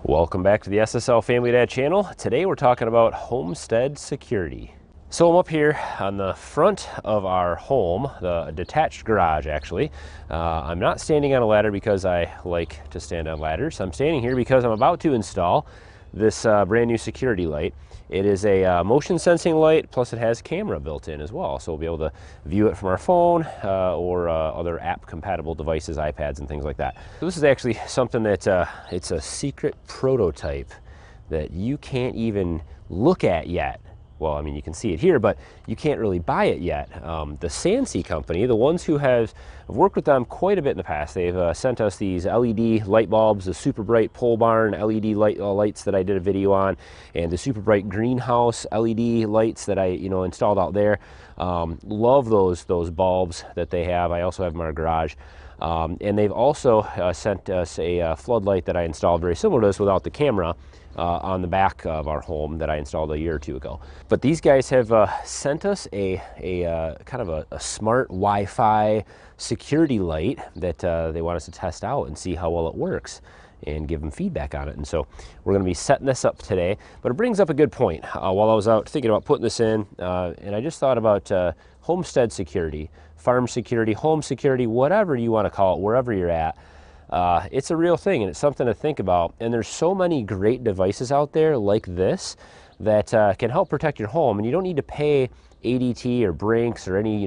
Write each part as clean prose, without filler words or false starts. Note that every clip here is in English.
Welcome back to the SSL Family Dad channel. Today we're talking about homestead security. So I'm up here on the front of our home, the detached garage actually. I'm not standing on a ladder because I like to stand on ladders. I'm standing here because I'm about to install this brand new security light. It is a motion sensing light, plus it has camera built in as well. So we'll be able to view it from our phone or other app compatible devices, iPads and things like that. So this is actually something that it's a secret prototype that you can't even look at yet. Well, I mean, you can see it here, but you can't really buy it yet. The Sansi company, the ones who have worked with them quite a bit in the past, they've sent us these LED light bulbs, the super bright pole barn LED lights that I did a video on, and the super bright greenhouse LED lights that I installed out there. Love those bulbs that they have. I also have them in our garage. And they've also sent us a floodlight that I installed very similar to this without the camera on the back of our home that I installed a year or two ago. But these guys have sent us a kind of a smart Wi-Fi security light that they want us to test out and see how well it works and give them feedback on it. And so we're going to be setting this up today. But it brings up a good point. While I was out thinking about putting this in, and I just thought about homestead security, farm security, home security, whatever you want to call it, wherever you're at. It's a real thing and it's something to think about. And there's so many great devices out there like this that can help protect your home, and you don't need to pay ADT or Brinks or any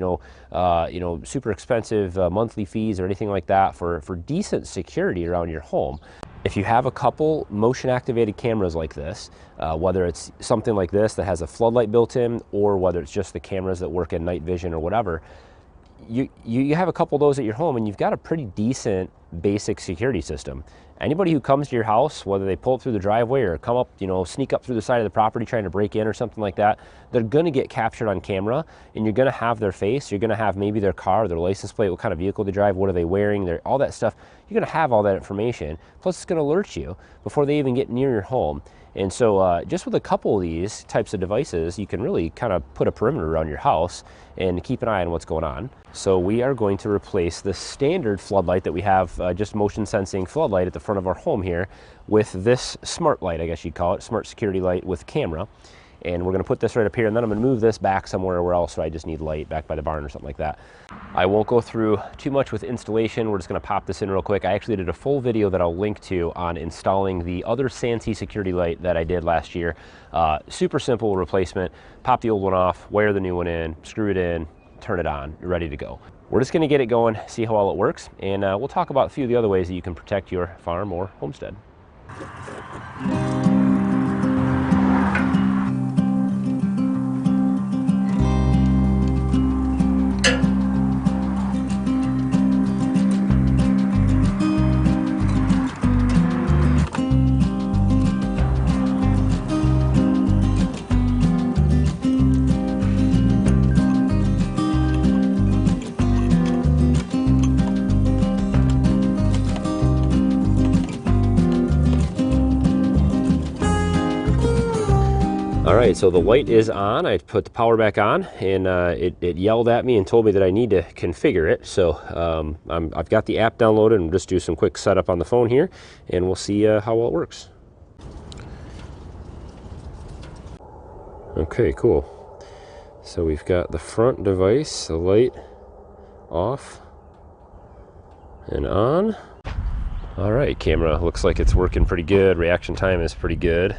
super expensive monthly fees or anything like that for decent security around your home. If you have a couple motion activated cameras like this, whether it's something like this that has a floodlight built in, or whether it's just the cameras that work in night vision or whatever, you have a couple of those at your home and you've got a pretty decent basic security system. Anybody who comes to your house, whether they pull up through the driveway or come up, sneak up through the side of the property trying to break in or something like that, they're gonna get captured on camera, and you're gonna have their face, you're gonna have maybe their car, their license plate, what kind of vehicle they drive, what are they wearing, all that stuff. You're gonna have all that information, plus it's gonna alert you before they even get near your home. And so just with a couple of these types of devices, you can really kind of put a perimeter around your house and keep an eye on what's going on. So we are going to replace the standard floodlight that we have, just motion sensing floodlight at the front of our home here, with this smart light, I guess you'd call it, smart security light with camera. And we're gonna put this right up here, and then I'm gonna move this back somewhere where else I just need light, back by the barn or something like that. I won't go through too much with installation. We're just gonna pop this in real quick. I actually did a full video that I'll link to on installing the other Sansi security light that I did last year. Super simple replacement. Pop the old one off, wire the new one in, screw it in, turn it on, you're ready to go. We're just gonna get it going, see how well it works, and we'll talk about a few of the other ways that you can protect your farm or homestead. All right, so the light is on. I put the power back on, and it yelled at me and told me that I need to configure it. So I've got the app downloaded, and we'll just do some quick setup on the phone here, and we'll see how well it works. Okay, cool. So we've got the front device, the light off and on. All right, camera looks like it's working pretty good. Reaction time is pretty good.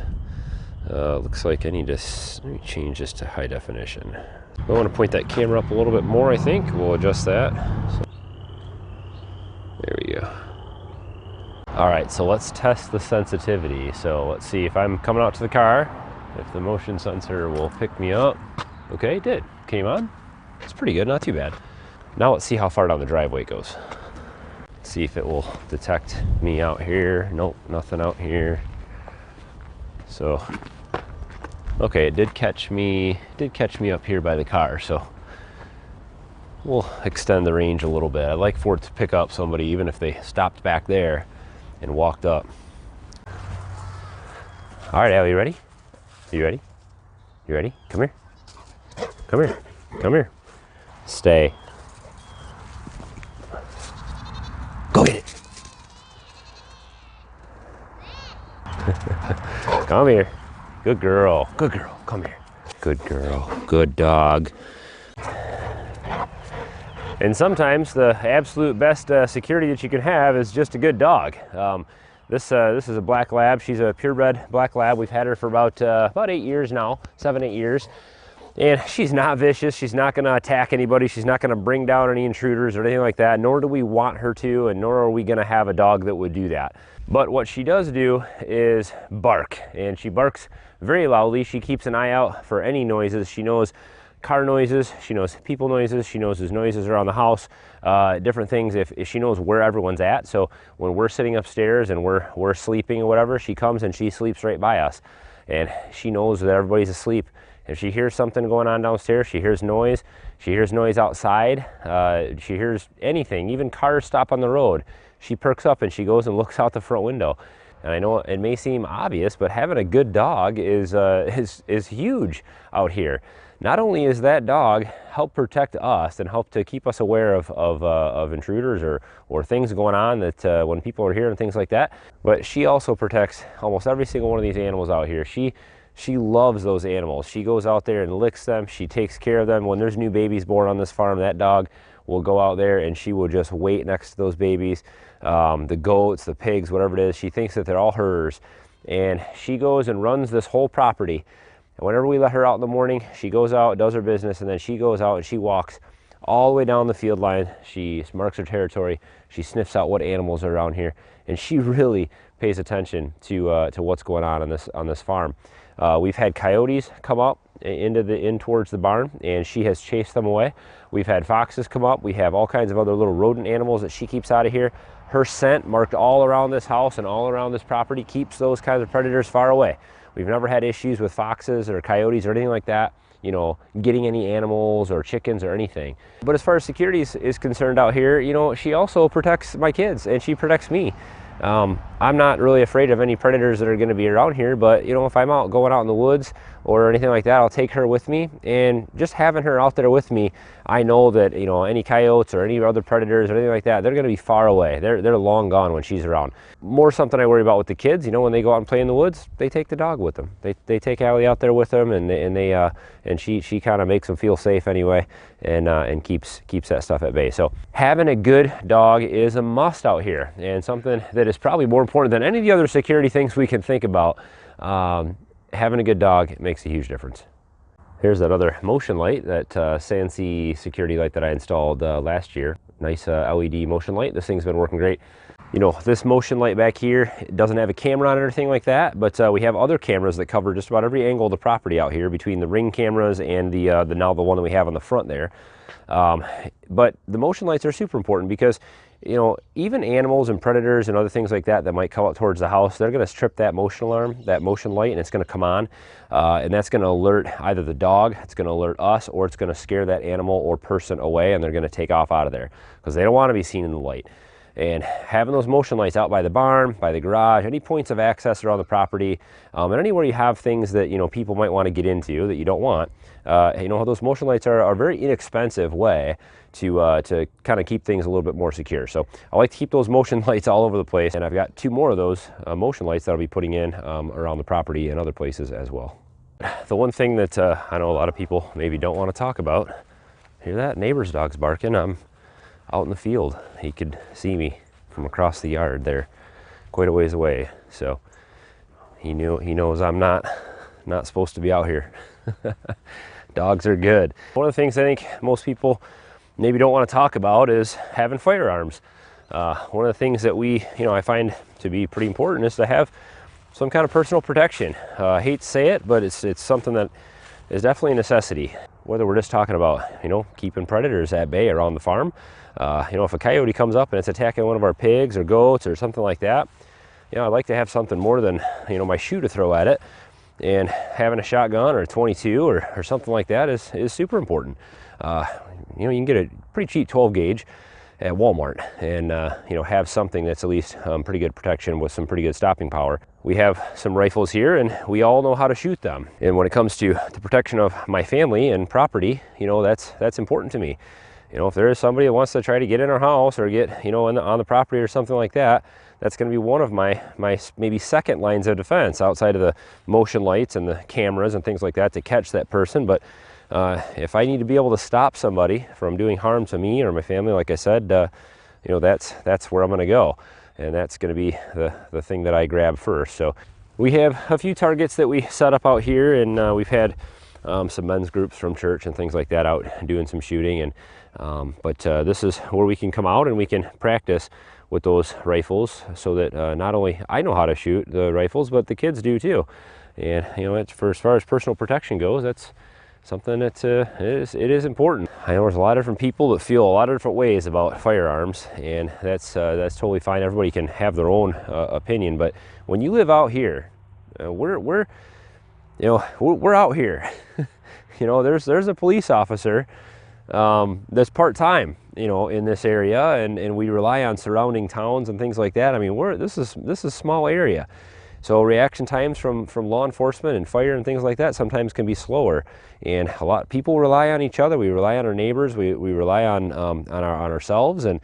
Looks like I need to let me change this to high definition. I want to point that camera up a little bit more, I think. We'll adjust that. So, there we go. All right, so let's test the sensitivity. So let's see if I'm coming out to the car, if the motion sensor will pick me up. Okay, it did. Came on. It's pretty good, not too bad. Now let's see how far down the driveway it goes. See if it will detect me out here. Nope, nothing out here. So, okay, it did catch me up here by the car, so we'll extend the range a little bit. I'd like for it to pick up somebody even if they stopped back there and walked up. All right, Al, you ready? You ready? You ready? Come here. Come here. Come here. Stay. Go get it. Come here. Good girl. Good girl. Come here. Good girl. Good dog. And sometimes the absolute best security that you can have is just a good dog. This is a black lab. She's a purebred black lab. We've had her for about 8 years now, 7, 8 years. And she's not vicious. She's not going to attack anybody. She's not going to bring down any intruders or anything like that, nor do we want her to, and nor are we going to have a dog that would do that. But what she does do is bark, and she barks very loudly. She keeps an eye out for any noises. She knows car noises, she knows people noises, she knows there's noises around the house, different things. If she knows where everyone's at, so when we're sitting upstairs and we're sleeping or whatever, she comes and she sleeps right by us, and she knows that everybody's asleep. If she hears something going on downstairs, she hears noise outside, she hears anything, even cars stop on the road, she perks up and she goes and looks out the front window. And I know it may seem obvious, but having a good dog is huge out here. Not only is that dog help protect us and help to keep us aware of intruders or things going on that when people are here and things like that, but she also protects almost every single one of these animals out here. She loves those animals. She goes out there and licks them. She takes care of them. When there's new babies born on this farm, that dog will go out there and she will just wait next to those babies, the goats, the pigs, whatever it is. She thinks that they're all hers, and she goes and runs this whole property. And whenever we let her out in the morning, she goes out, does her business, and then she goes out and she walks all the way down the field line. She marks her territory. She sniffs out what animals are around here, and she really pays attention to what's going on this farm. We've had coyotes come up in towards the barn, and she has chased them away. We've had foxes come up. We have all kinds of other little rodent animals that she keeps out of here. Her scent, marked all around this house and all around this property, keeps those kinds of predators far away. We've never had issues with foxes or coyotes or anything like that, you know, getting any animals or chickens or anything. But as far as security is concerned out here, you know, she also protects my kids and she protects me. I'm not really afraid of any predators that are going to be around here, but you know, if I'm going out in the woods or anything like that, I'll take her with me, and just having her out there with me, I know that, you know, any coyotes or any other predators or anything like that, they're going to be far away. They're long gone when she's around. More something I worry about with the kids, you know, when they go out and play in the woods, they take the dog with them. They take Allie out there with them, and she kind of makes them feel safe anyway, and keeps that stuff at bay. So having a good dog is a must out here, and something that is probably more important than any of the other security things we can think about. Having a good dog makes a huge difference. Here's that other motion light, that CNC security light that I installed last year. Nice LED motion light. This thing's been working great. You know, this motion light back here, it doesn't have a camera on it or anything like that, but we have other cameras that cover just about every angle of the property out here, between the Ring cameras and the one that we have on the front there. But the motion lights are super important because, you know, even animals and predators and other things like that might come up towards the house, they're going to trip that motion alarm, that motion light, and it's going to come on, and that's going to alert either the dog, it's going to alert us, or it's going to scare that animal or person away, and they're going to take off out of there because they don't want to be seen in the light. And having those motion lights out by the barn, by the garage, any points of access around the property, and anywhere you have things that, you know, people might want to get into that you don't want, you know, those motion lights are a very inexpensive way to kind of keep things a little bit more secure. So I like to keep those motion lights all over the place, and I've got 2 more of those motion lights that I'll be putting in around the property and other places as well. The one thing that I know a lot of people maybe don't want to talk about, hear that? Neighbor's dog's barking. I'm out in the field. He could see me from across the yard there, quite a ways away. So he knows I'm not supposed to be out here. Dogs are good. One of the things I think most people maybe don't want to talk about is having firearms. One of the things that I find to be pretty important is to have some kind of personal protection. I hate to say it, but it's something that is definitely a necessity. Whether we're just talking about, you know, keeping predators at bay around the farm, you know, if a coyote comes up and it's attacking one of our pigs or goats or something like that, you know, I'd like to have something more than, you know, my shoe to throw at it. And having a shotgun or a 22 or something like that is super important. You know, you can get a pretty cheap 12 gauge at Walmart and, you know, have something that's at least pretty good protection with some pretty good stopping power. We have some rifles here, and we all know how to shoot them. And when it comes to the protection of my family and property, you know, that's important to me. You know, if there is somebody that wants to try to get in our house or get, you know, on the property or something like that, that's going to be one of my maybe second lines of defense outside of the motion lights and the cameras and things like that to catch that person. But if I need to be able to stop somebody from doing harm to me or my family, like I said, you know, that's where I'm going to go, and that's going to be the thing that I grab first. So we have a few targets that we set up out here, and we've had some men's groups from church and things like that out doing some shooting. And but this is where we can come out and we can practice with those rifles, so that not only I know how to shoot the rifles, but the kids do too. And you know, it's as far as personal protection goes, that's something that it is important. I know there's a lot of different people that feel a lot of different ways about firearms, and that's totally fine. Everybody can have their own opinion, but when you live out here, we're out here. You know, there's a police officer that's part-time, you know, in this area, and we rely on surrounding towns and things like that. I mean, this is a small area. So reaction times from law enforcement and fire and things like that sometimes can be slower, and a lot of people rely on each other. We rely on our neighbors. We rely on ourselves and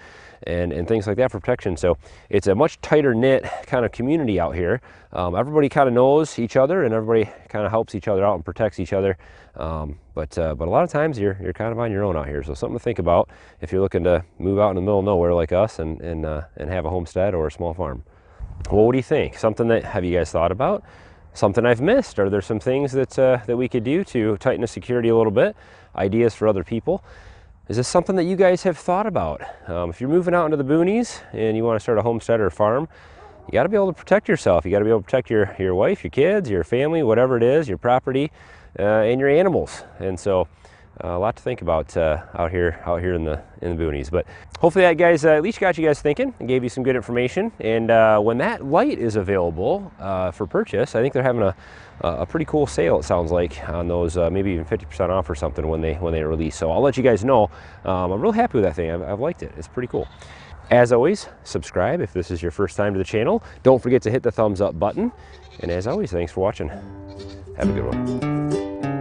things like that for protection. So it's a much tighter knit kind of community out here. Everybody kind of knows each other, and everybody kind of helps each other out and protects each other. But a lot of times you're kind of on your own out here. So something to think about if you're looking to move out in the middle of nowhere like us and have a homestead or a small farm. Well, what do you think? Something that have you guys thought about? Something I've missed? Are there some things that we could do to tighten the security a little bit? Ideas for other people? Is this something that you guys have thought about? If you're moving out into the boonies and you want to start a homestead or a farm, you got to be able to protect yourself. You got to be able to protect your wife, your kids, your family, whatever it is, your property, and your animals. And so a lot to think about out here in the boonies. But hopefully that, guys, at least got you guys thinking and gave you some good information. And when that light is available for purchase, I think they're having a pretty cool sale, it sounds like, on those, maybe even 50% off or something when they release. So I'll let you guys know. I'm real happy with that thing. I've liked it. It's pretty cool. As always, subscribe if this is your first time to the channel. Don't forget to hit the thumbs up button. And as always, thanks for watching. Have a good one.